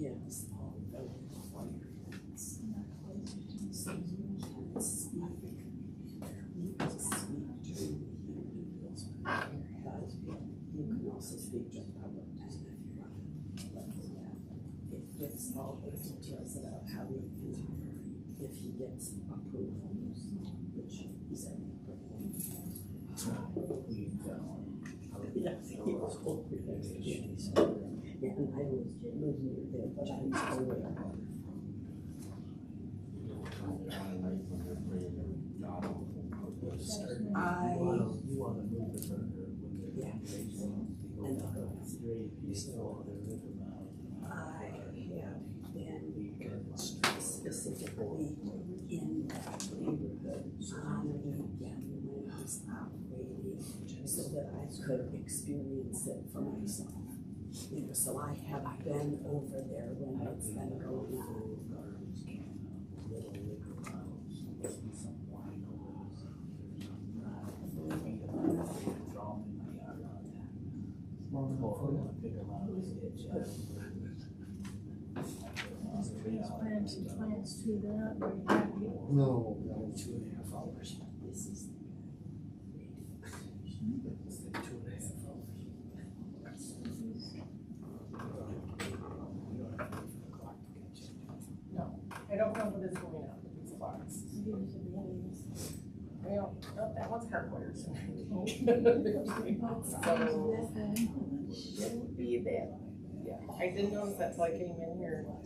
gives all the requirements. So you can speak, you can speak to but you can also speak to the public if you want. But it gives all the details about how he can, if he gets approval, which he's already approved. Yeah, he was hoping that and I was living near there, but I was aware. You want to move the burger when Yeah. and you still I have been specifically in that neighborhood on the weekend when I was operating so that I could experience it for myself. You know, so I have been over there when it's been going on. Plans to that. No, 2.5 hours. This is It's like 2.5 hours. No, I don't know what is going on with these clocks. Well, no, that one's hardwired. So, shouldn't be that. Yeah, I didn't notice that till I came in here. it might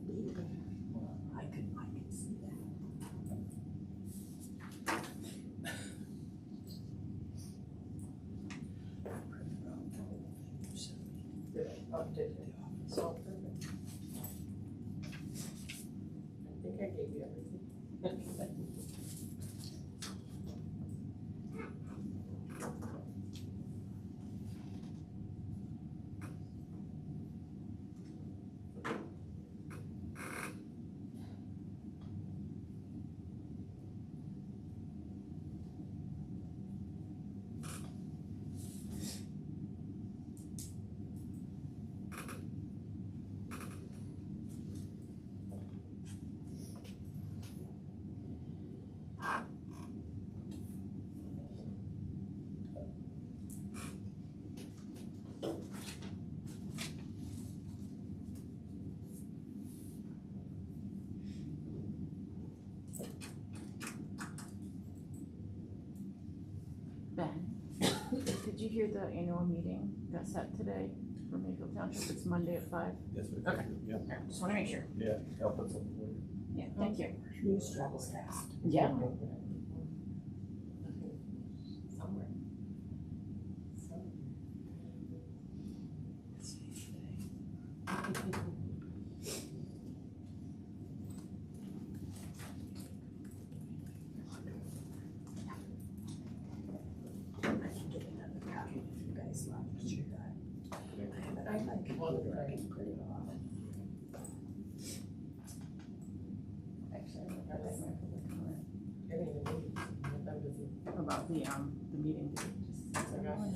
be. I can see that. Updated. So perfect. I think I gave you everything. Ben, did you hear the annual meeting got set today for Mayfield Township? It's Monday at 5. Yes, we Okay. Yeah, Just want to make sure. yeah, I'll put something for you. Yeah, thank you. News travels fast. Yeah. Somewhere. I can get another copy if you guys want to do that. I have it on my computer, I can print it off. Actually, I don't have that. I didn't even need it. I'm busy. About the meeting. I got it.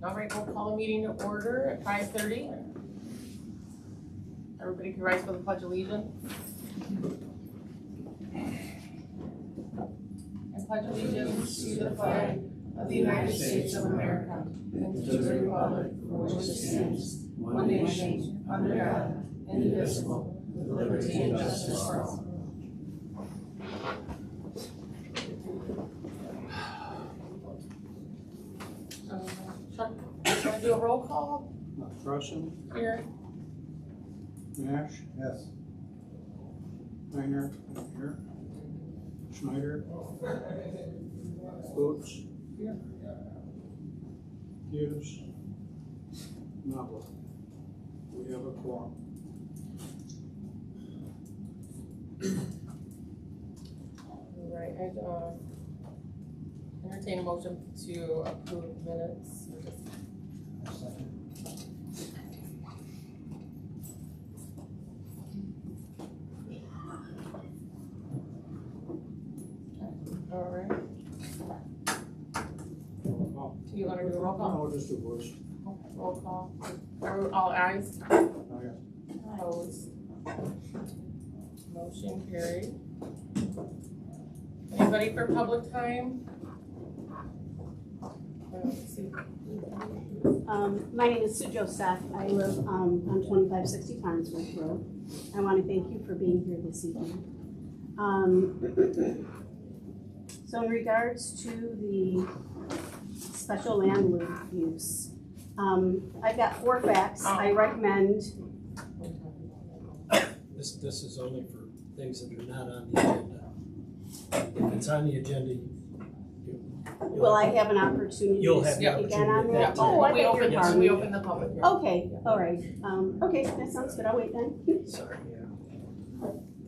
All right, we'll call a meeting to order at 5:30. Everybody can rise for the Pledge of Allegiance. I pledge allegiance to the flag of the United States of America and to the republic for which it stands, one nation, under God, indivisible, with liberty and justice for all. Chuck, want to do a roll call Crossen, here? Maasch, Yes. Hiner, here, Schneider. Boots. Hughes. Knoblock. We have a quorum. Right, I'd entertain a motion to approve minutes. Or just- All right, Oh, do you want to do a roll call? no, we'll just do voice. Roll call. All ayes? Oh, yeah. Opposed? Motion carried. Anybody for public time? Let's see. My name is Sue Joseph. I live on 2560 Farnsworth Road. I want to thank you for being here this evening. So in regards to the special land use, I've got 4 facts. I recommend. This is only for things that are not on the agenda. If it's on the agenda, Will I have an opportunity You'll to have the speak again on opportunity that? at that Oh, I We beg open, your we pardon. open the public hearing. Okay, all right. Okay, that sounds good. I'll wait then. sorry.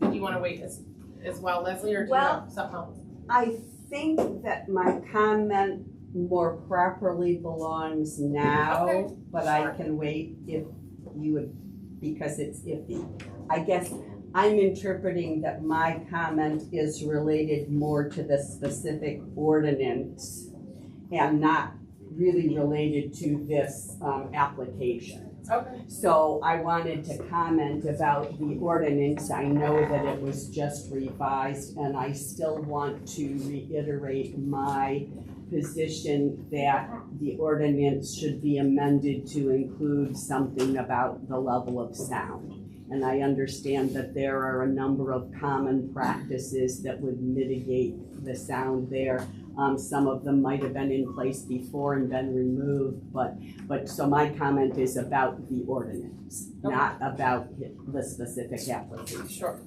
Do you want to wait as well, Leslie, or do you Well- have something else? I think that my comment more properly belongs now, Okay. but I can wait if you would, because it's iffy. I guess I'm interpreting that my comment is related more to the specific ordinance and not really related to this application. Okay. So I wanted to comment about the ordinance. I know that it was just revised, and I still want to reiterate my position that the ordinance should be amended to include something about the level of sound. And I understand that there are a number of common practices that would mitigate the sound there. Some of them might have been in place before and been removed, but so my comment is about the ordinance, not about the specific application. Sure.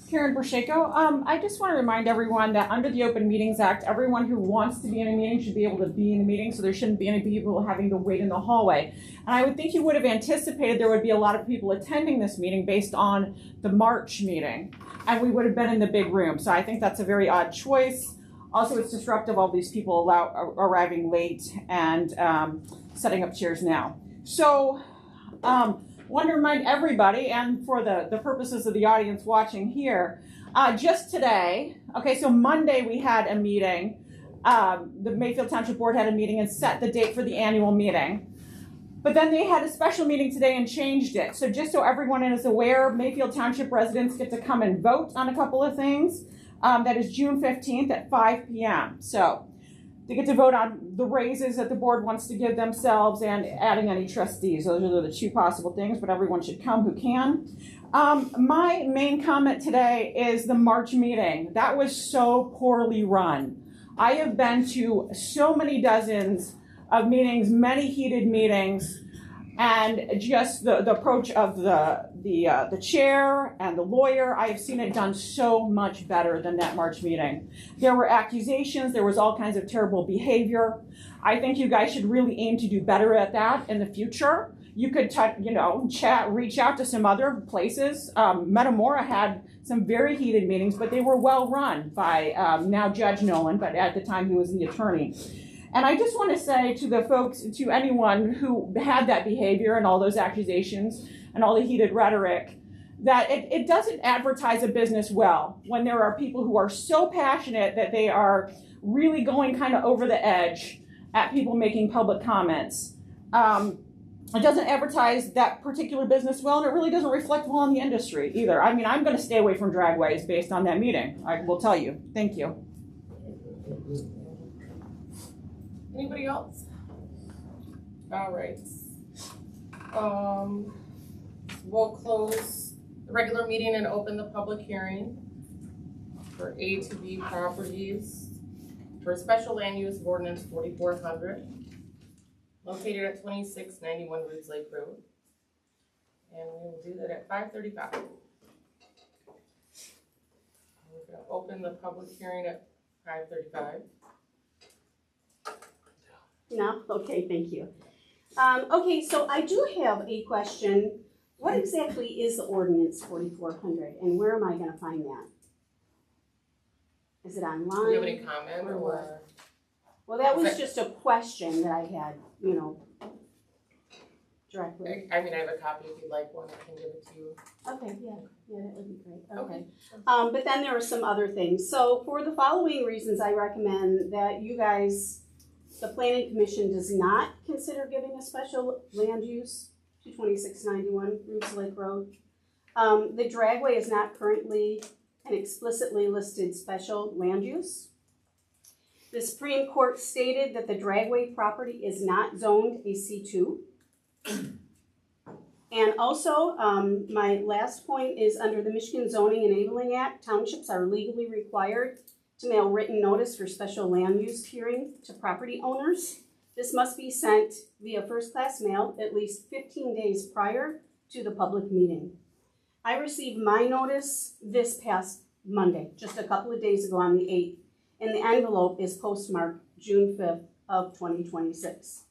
Karen Borshako, I just want to remind everyone that under the Open Meetings Act, everyone who wants to be in a meeting should be able to be in a meeting, so there shouldn't be any people having to wait in the hallway. And I would think you would have anticipated there would be a lot of people attending this meeting based on the March meeting, and we would have been in the big room. So I think that's a very odd choice. Also, it's disruptive, all these people arriving late and setting up chairs now. So, want to remind everybody, and for the purposes of the audience watching here, just today, okay, so Monday we had a meeting. The Mayfield Township Board had a meeting and set the date for the annual meeting. But then they had a special meeting today and changed it. So just so everyone is aware, Mayfield Township residents get to come and vote on a couple of things. That is June 15th at 5 p.m. So they get to vote on the raises that the board wants to give themselves and adding any trustees. Those are the 2 possible things, but everyone should come who can. My main comment today is the March meeting. That was so poorly run. I have been to so many dozens of meetings, many heated meetings, and just the approach of the chair and the lawyer, I have seen it done so much better than that March meeting. There were accusations, there was all kinds of terrible behavior. I think you guys should really aim to do better at that in the future. You could reach out to some other places. Metamora had some very heated meetings, but they were well run by now Judge Nolan, but at the time he was the attorney. And I just want to say to the folks, to anyone who had that behavior and all those accusations and all the heated rhetoric, that it doesn't advertise a business well when there are people who are so passionate that they are really going kind of over the edge at people making public comments. It doesn't advertise that particular business well, and it really doesn't reflect well on the industry either. I mean, I'm going to stay away from dragways based on that meeting. I will tell you. Thank you. Anybody else? All right. We'll close the regular meeting and open the public hearing for A to B properties for a special land use of ordinance 4400 located at 2691 Roots Lake Road. And we will do that at 5:35. We're gonna open the public hearing at 5:35. No? Okay, thank you. Okay, so I do have a question. What exactly is the ordinance 4400 and where am I gonna find that? Is it Do online? you have any comment Or or? what? Well, that was just a question that I had, directly. I mean, I have a copy if you'd like one, I can give it to you. Okay, yeah, that would be great, okay. Okay. But then there are some other things. So for the following reasons, I recommend that you guys, the planning commission does not consider giving a special land use to 2691 Roots Lake Road. The dragway is not currently an explicitly listed special land use. The Supreme Court stated that the dragway property is not zoned a C2. And also, my last point is under the Michigan Zoning Enabling Act, townships are legally required to mail written notice for special land use hearing to property owners. This must be sent via first-class mail at least 15 days prior to the public meeting. I received my notice this past Monday, just a couple of days ago on the 8th, and the envelope is postmarked June 5th of 2026.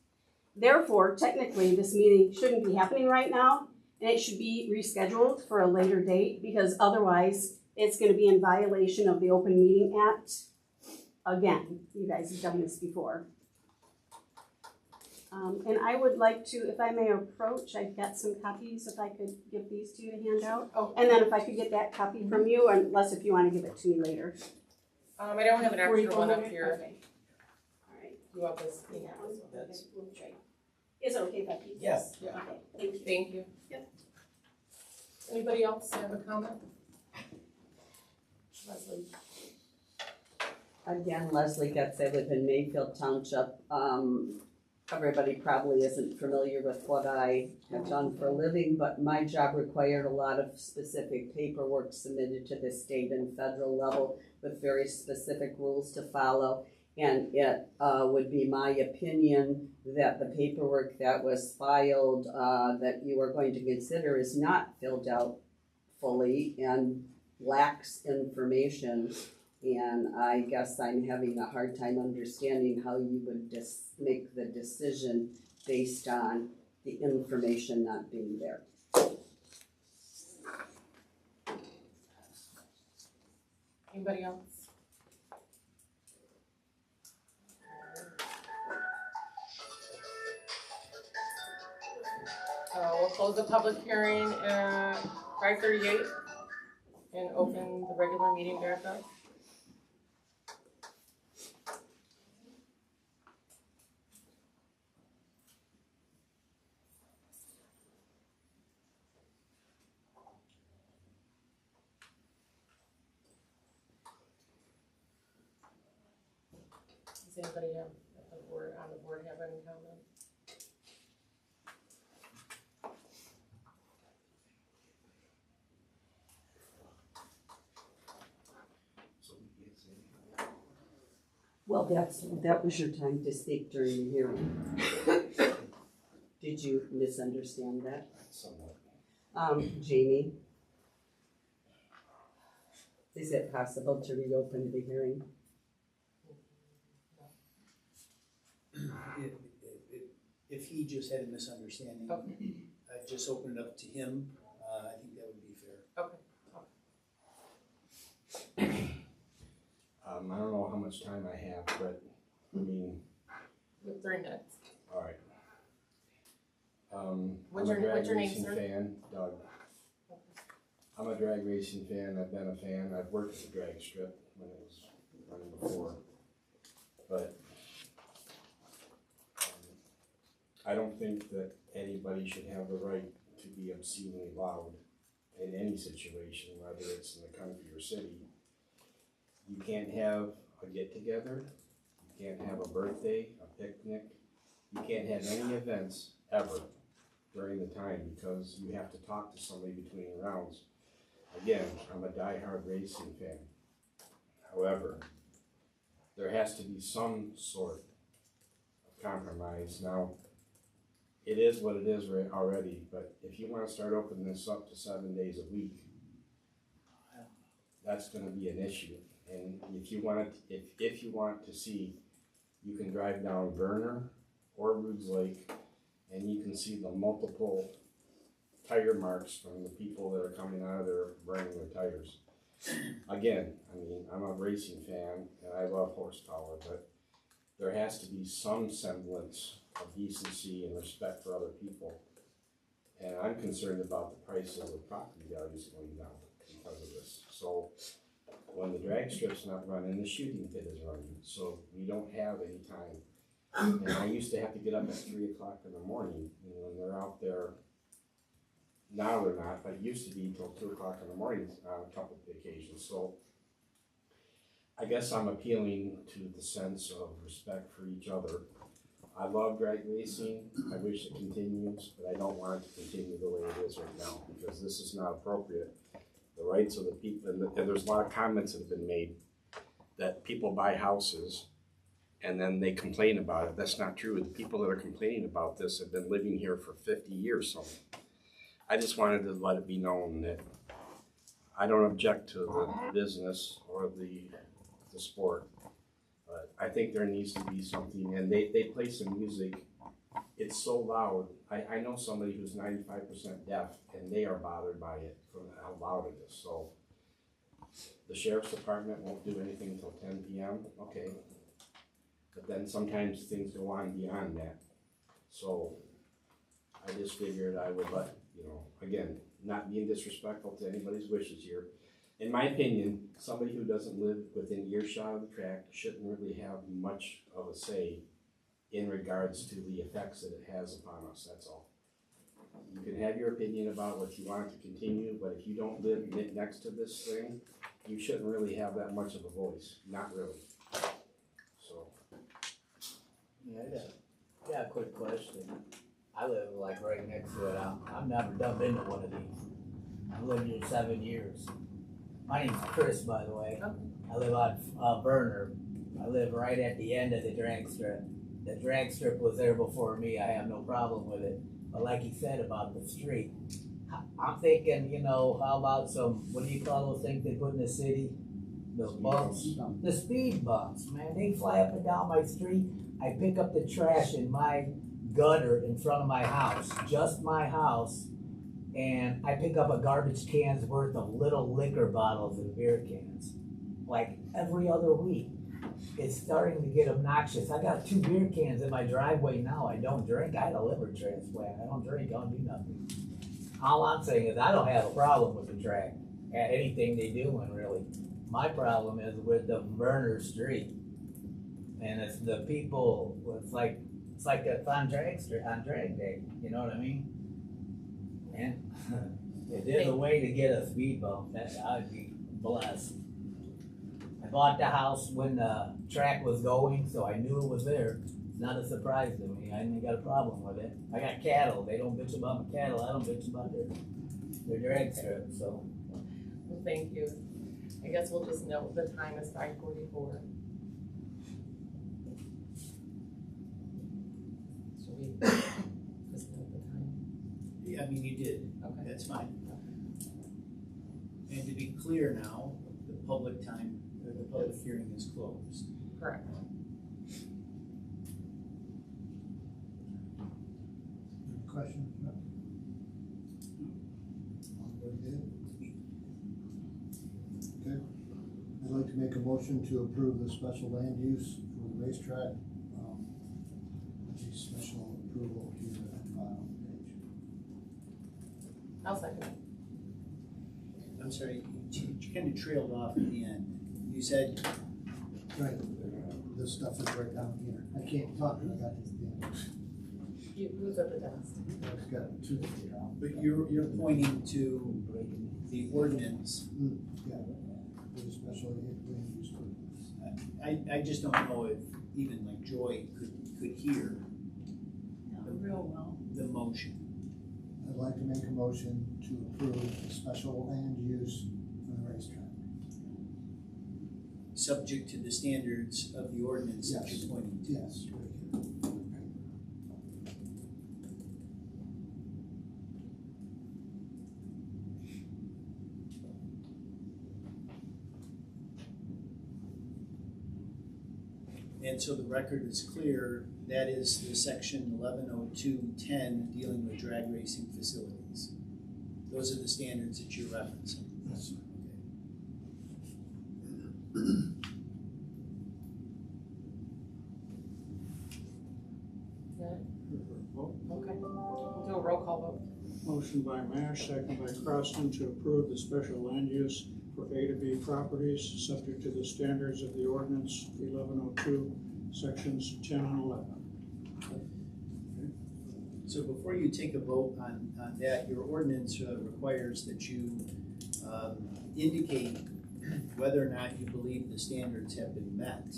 Therefore, technically, this meeting shouldn't be happening right now, and it should be rescheduled for a later date, because otherwise, it's gonna be in violation of the Open Meeting Act. Again, you guys have done this before. And I would like to, if I may approach, I've got some copies, if I could give these to you to hand out. Oh. And then if I could get that copy from you, unless if you wanna give it to me later. I don't have an Before you extra go one up there? here. Okay. All right. You want this? Yeah, That's- we'll try. Is it okay if I keep this? Yes. Yeah. Okay, thank you. Thank you. Yep. Anybody else have a comment? Leslie? Again, Leslie Getz, I live in Mayfield Township. Everybody probably isn't familiar with what I have done for a living, but my job required a lot of specific paperwork submitted to the state and federal level with very specific rules to follow. And it would be my opinion that the paperwork that was filed that you are going to consider is not filled out fully and lacks information. And I guess I'm having a hard time understanding how you would make the decision based on the information not being there. Anybody else? We'll close the public hearing at 5:38 and open the regular meeting back up. Does anybody have, on the board have any comment? Well, that was your time to speak during the hearing. Did you misunderstand that? Somewhat. Jayme? Is it possible to reopen the hearing? If he just had a misunderstanding, Okay. I'd just open it up to him. I think that would be fair. Okay. I don't know how much time I have, but, I mean, You have 3 minutes. all right. What's I'm a your drag name, racing sir? fan, Doug. I'm a drag racing fan, I've been a fan, I've worked at the drag strip when it was running before. But I don't think that anybody should have the right to be obscenely loud in any situation, whether it's in the country or city. You can't have a get-together, you can't have a birthday, a picnic, you can't have any events ever during the time because you have to talk to somebody between rounds. Again, I'm a die-hard racing fan. However, there has to be some sort of compromise. Now, it is what it is already, but if you want to start opening this up to 7 days a week, that's gonna be an issue. And if you want to see, you can drive down Verner or Roods Lake, and you can see the multiple tire marks from the people that are coming out of there burning their tires. Again, I mean, I'm a racing fan and I love horsepower, but there has to be some semblance of decency and respect for other people. And I'm concerned about the price of the property values going down because of this. So when the drag strip's not running, the shooting pit is running, so we don't have any time. And I used to have to get up at 3 o'clock in the morning, and when they're out there, now they're not, but it used to be till 2 o'clock in the morning on a couple of occasions. So I guess I'm appealing to the sense of respect for each other. I love drag racing, I wish it continues, but I don't want it to continue the way it is right now, because this is not appropriate. The rights of the people, and there's a lot of comments that have been made that people buy houses and then they complain about it. That's not true. The people that are complaining about this have been living here for 50 years. So I just wanted to let it be known that I don't object to the business or the sport, but I think there needs to be something. And they play some music. It's so loud. I know somebody who's 95% deaf, and they are bothered by it from how loud it is. So the sheriff's department won't do anything until 10 p.m. Okay, but then sometimes things go on beyond that. So I just figured I would let, again, not being disrespectful to anybody's wishes here. In my opinion, somebody who doesn't live within earshot of the track shouldn't really have much of a say in regards to the effects that it has upon us, that's all. You can have your opinion about what you want to continue, but if you don't live next to this thing, you shouldn't really have that much of a voice, not really. So. Yeah, I got a quick question. I live like right next to it. I've never done into one of these. I've lived here 7 years. My name's Chris, by the way. I live on Verner. I live right at the end of the drag strip. The drag strip was there before me. I have no problem with it. But like you said about the street, I'm thinking, how about some, what do you call those things they put in the city? Those bumps? The speed bumps, man. They fly up and down my street. I pick up the trash in my gutter in front of my house, just my house, and I pick up a garbage can's worth of little liquor bottles and beer cans, like every other week. It's starting to get obnoxious. I got 2 beer cans in my driveway now. I don't drink. I had a liver transplant. I don't drink. I don't do nothing. All I'm saying is I don't have a problem with the track, anything they doing really. My problem is with the Verner Street, and it's the people. It's like it's on drag day. You know what I mean? And if there's a way to get a speed bump, I'd be blessed. I bought the house when the track was going, so I knew it was there. It's not a surprise to me. I ain't got a problem with it. I got cattle. They don't bitch about my cattle. I don't bitch about their drag strip. So, Well, thank you. I guess we'll just note the time is 5:44. Should we just note the time? Yeah, I mean, you did. Okay. That's fine. And to be clear now, the public hearing is closed. Correct. Question? No? Very good. Okay. I'd like to make a motion to approve the special land use for the racetrack. The special approval here at the bottom page. I'll second it. I'm sorry, you kind of trailed off at the end. You said, Right. This stuff is right down here. I can't talk because I got this thing. Who's at the desk? I've got 2 here. but you're pointing to the ordinance. Yeah. For the special land use for I just don't know if even like Joy could hear the motion. I'd like to make a motion to approve the special land use for the racetrack. Subject to the standards of the ordinance that you're pointing to. Yes, right here. And so the record is clear, that is the section 110210 dealing with drag racing facilities. Those are the standards that you're referencing. Yes. Okay, we'll do a roll call vote. Motion by Maasch, second by Crossen to approve the special land use for A to B properties, subject to the standards of the ordinance 1102, sections 10 and 11. So before you take a vote on that, your ordinance requires that you indicate whether or not you believe the standards have been met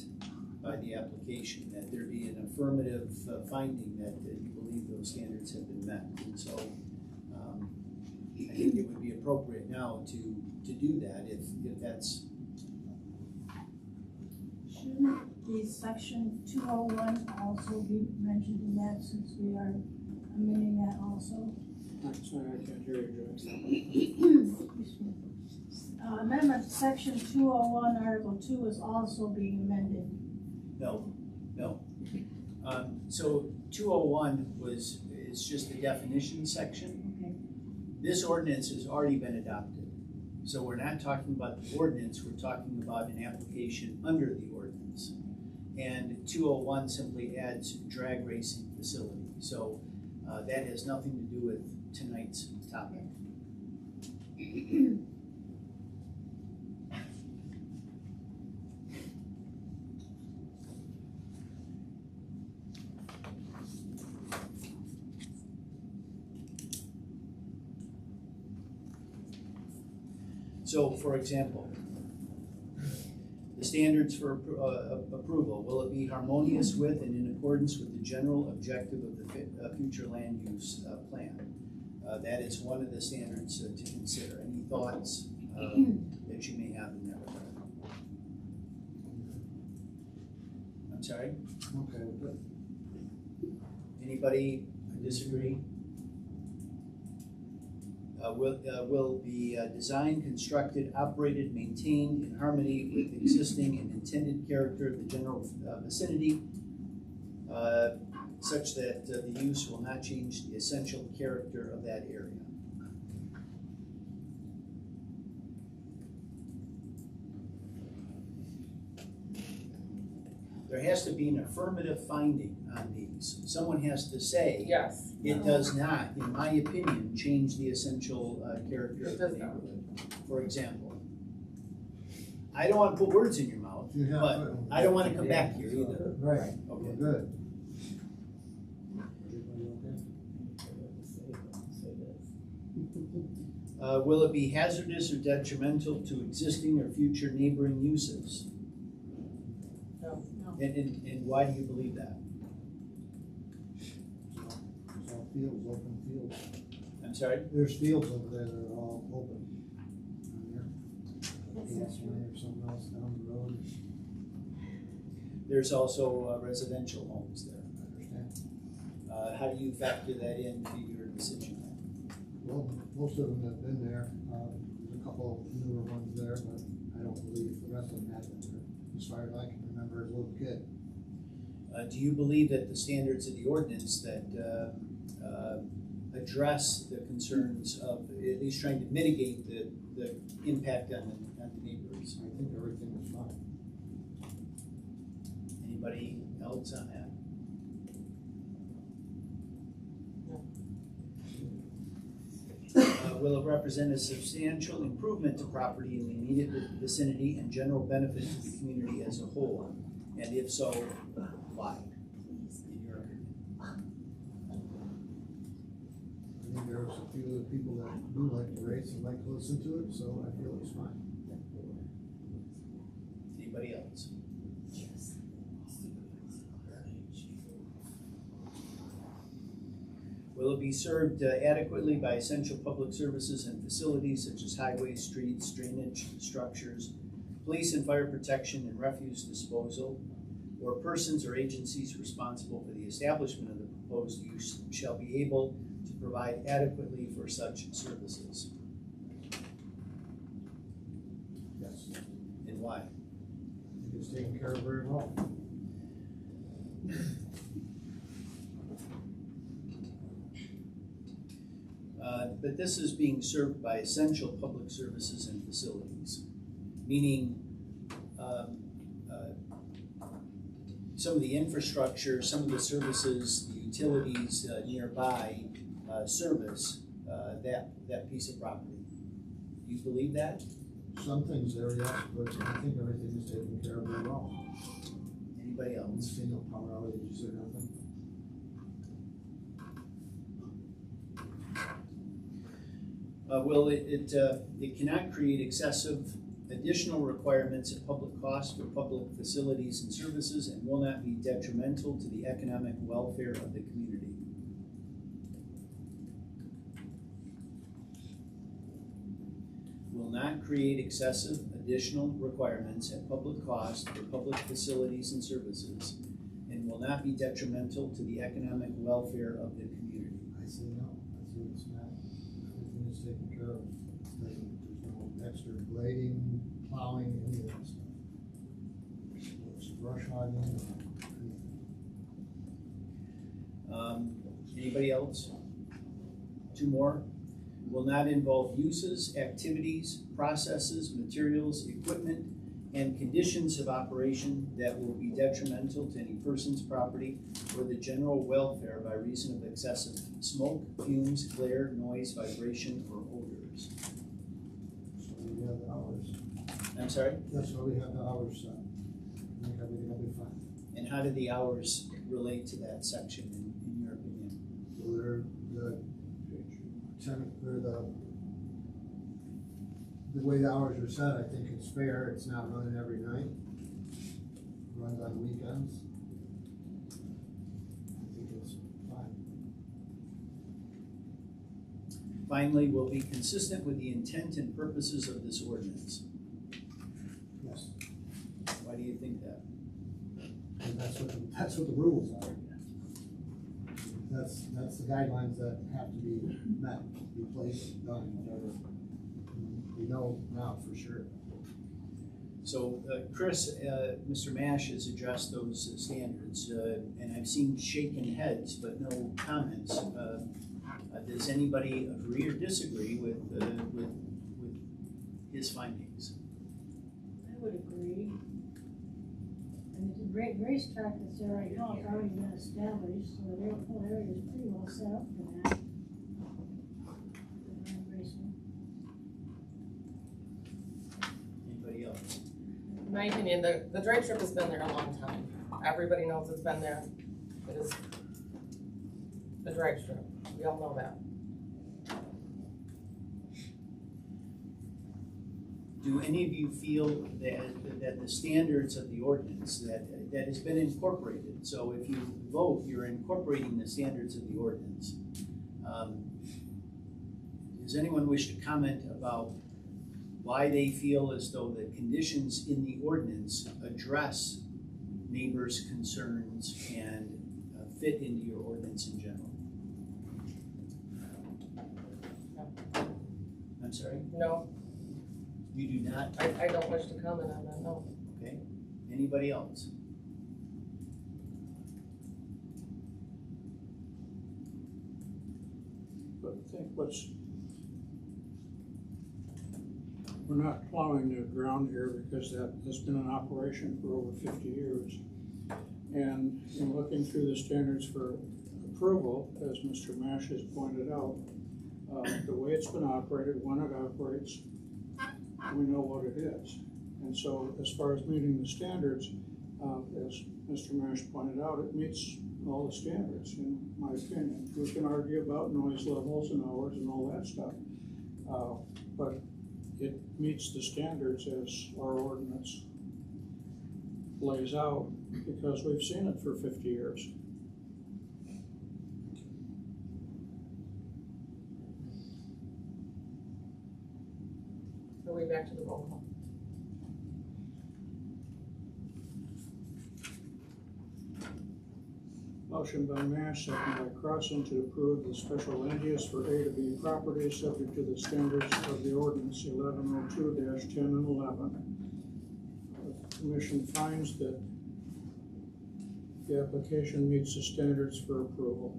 by the application, that there be an affirmative finding that you believe those standards have been met. And so I think it would be appropriate now to do that if that's. Shouldn't the section 201 also be mentioned in that, since we are amending that also? I'm sorry, I can't hear you, Judge. Amendment section 201, article 2 is also being amended. No. So 201 is just the definition section. Okay. This ordinance has already been adopted. So we're not talking about the ordinance, we're talking about an application under the ordinance. And 201 simply adds drag racing facility. So that has nothing to do with tonight's topic. So, for example, the standards for approval, will it be harmonious with and in accordance with the general objective of the future land use plan? That is one of the standards to consider. Any thoughts that you may have in that regard? I'm sorry? Okay, good. Anybody disagree? Will be designed, constructed, operated, maintained in harmony with existing and intended character of the general vicinity, such that the use will not change the essential character of that area. There has to be an affirmative finding on these. Someone has to say, Yes. it does not, in my opinion, change the essential character of the neighborhood. For example, I don't want to put words in your mouth, but I don't want to come back here either. Right, Okay. good. Will it be hazardous or detrimental to existing or future neighboring uses? No. And why do you believe that? It's all fields, open fields. I'm sorry? There's fields over there that are all open. Gas line or something else down the road. There's also residential homes there. I understand. How do you factor that into your decision? Well, most of them have been there. There's a couple newer ones there, but I don't believe the rest of them have been there, as far as I can remember as a little kid. Do you believe that the standards of the ordinance that address the concerns of at least trying to mitigate the impact on the neighbors? I think everything is fine. Anybody else on that? Will it represent a substantial improvement to property in the immediate vicinity and general benefit to the community as a whole? And if so, why? In your opinion? I think there's a few of the people that do like to race and like to listen to it, so I feel it's fine. Anybody else? Will it be served adequately by essential public services and facilities such as highways, streets, drainage structures, police and fire protection, and refuse disposal, or persons or agencies responsible for the establishment of the proposed use shall be able to provide adequately for such services? Yes. And why? I think it's taken care of very well. But this is being served by essential public services and facilities, meaning some of the infrastructure, some of the services, the utilities nearby service that piece of property. Do you believe that? Some things there, yes, but I think everything is taken care of very well. Anybody We've else? seen no power outages or nothing. Well, it cannot create excessive additional requirements at public cost for public facilities and services and will not be detrimental to the economic welfare of the community. Will not create excessive additional requirements at public cost for public facilities and services and will not be detrimental to the economic welfare of the community. I say no, I say it's not, everything is taken care of. There's no extra grading, plowing, any of that stuff. It's brush hogging, anything. Anybody else? Two more. Will not involve uses, activities, processes, materials, equipment, and conditions of operation that will be detrimental to any person's property or the general welfare by reason of excessive smoke, fumes, glare, noise, vibration, or odors. So we have the hours. I'm sorry? That's why we have the hours set. I think everything will be fine. And how do the hours relate to that section in your opinion? So they're the way the hours are set, I think it's fair. It's not running every night. It runs on weekends. I think it's fine. Finally, will be consistent with the intent and purposes of this ordinance. Yes. Why do you think that? And that's what the rules are. That's the guidelines that have to be met, replaced, done, whatever. We know now for sure. So, Chris, Mr. Maasch has addressed those standards, and I've seen shaking heads, but no comments. Does anybody agree or disagree with his findings? I would agree. And the racetrack that's there right now has already been established, so the whole area is pretty well set up for that. Anybody else? In my opinion, the drag strip has been there a long time. Everybody knows it's been there. It is a drag strip. We all know that. Do any of you feel that the standards of the ordinance that has been incorporated, so if you vote, you're incorporating the standards of the ordinance. Does anyone wish to comment about why they feel as though the conditions in the ordinance address neighbors' concerns and fit into your ordinance in general? No. I'm sorry? No, You do not? I don't wish to comment on that, no. Okay. Anybody else? But I think we're not plowing new ground here because that has been in operation for over 50 years. And in looking through the standards for approval, as Mr. Maasch has pointed out, the way it's been operated, when it operates, we know what it is. And so as far as meeting the standards, as Mr. Maasch pointed out, it meets all the standards, in my opinion. We can argue about noise levels and hours and all that stuff, but it meets the standards as our ordinance lays out because we've seen it for 50 years. Are we back to the roll call? Motion by Maasch, second by Crossen to approve the special land use for A to B properties subject to the standards of the ordinance 1102-10 and 11. The commission finds that the application meets the standards for approval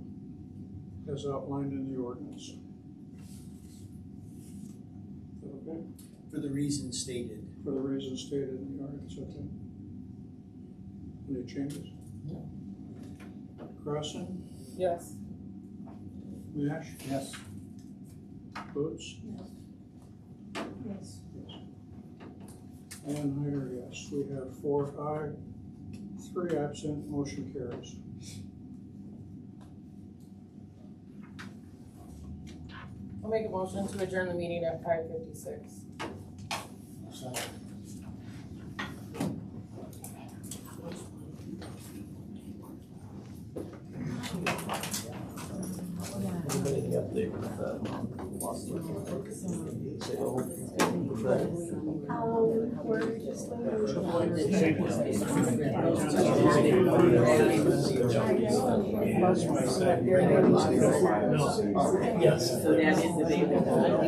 as outlined in the ordinance. Okay, For the reasons stated. for the reasons stated in the ordinance, okay. Any changes? No. Crossen, Yes. Maasch, Yes. Boots, Yes. and Hiner, yes. We have 4 aye, 3 absent, motion carries. I'll make a motion to adjourn the meeting at 5:56. We're just Yes. So that is available.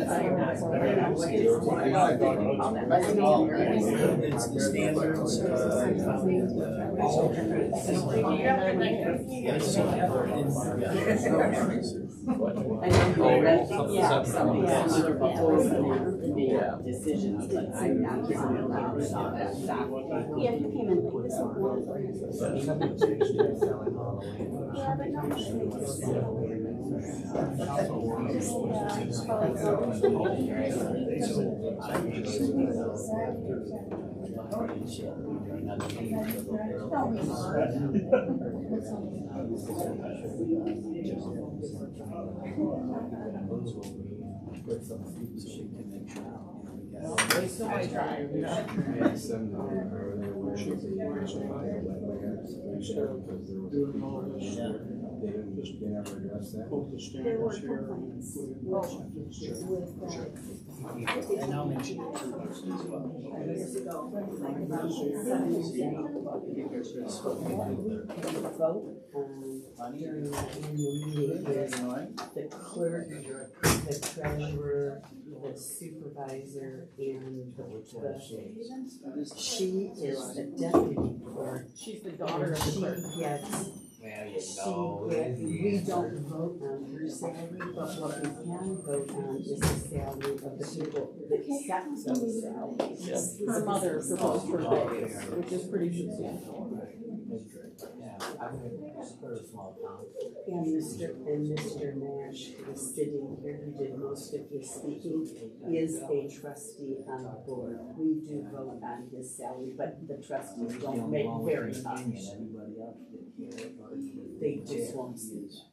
It's the standards, Yeah, something else or before the decisions, but I'm not allowed to stop that. Yeah, you came in late this morning. Yeah, but no. Doing all this, They never addressed that. both the standards here and including the acceptance. and I'll mention it as well. During the annual meeting, the clerk, the treasurer, the supervisor, and she is the deputy clerk. She's the daughter of the clerk. She gets, we don't vote on her salary, but what we can vote on is the salary of the people that set those salaries. Her mother proposed her raise, which is pretty substantial. And Mr. Maasch, who is sitting here, who did most of his speaking, is a trustee on the board. We do vote on his salary, but the trustees don't make very much. They just won't use.